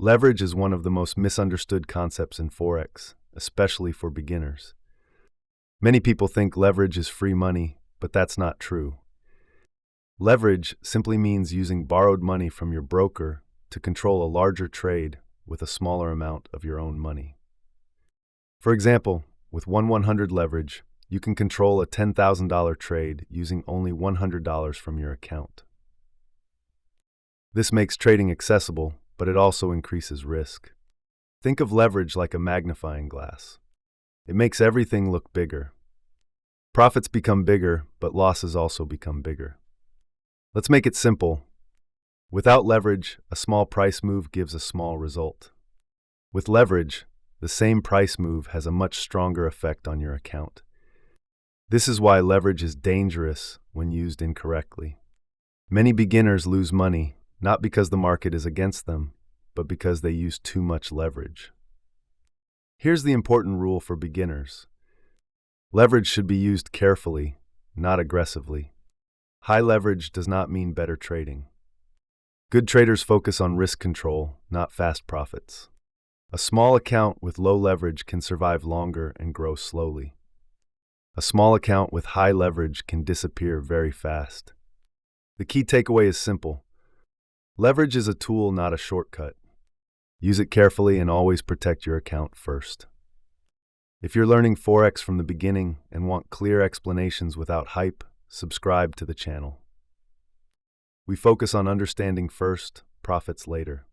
Leverage is one of the most misunderstood concepts in Forex, especially for beginners. Many people think leverage is free money, but that's not true. Leverage simply means using borrowed money from your broker to control a larger trade with a smaller amount of your own money. For example, with 1/100 leverage, you can control a $10,000 trade using only $100 from your account. This makes trading accessible, but it also increases risk. Think of leverage like a magnifying glass. It makes everything look bigger. Profits become bigger, but losses also become bigger. Let's make it simple. Without leverage, a small price move gives a small result. With leverage, the same price move has a much stronger effect on your account. This is why leverage is dangerous when used incorrectly. Many beginners lose money, not because the market is against them, but because they use too much leverage. Here's the important rule for beginners. Leverage should be used carefully, not aggressively. High leverage does not mean better trading. Good traders focus on risk control, not fast profits. A small account with low leverage can survive longer and grow slowly. A small account with high leverage can disappear very fast. The key takeaway is simple. Leverage is a tool, not a shortcut. Use it carefully and always protect your account first. If you're learning Forex from the beginning and want clear explanations without hype, subscribe to the channel. We focus on understanding first, profits later.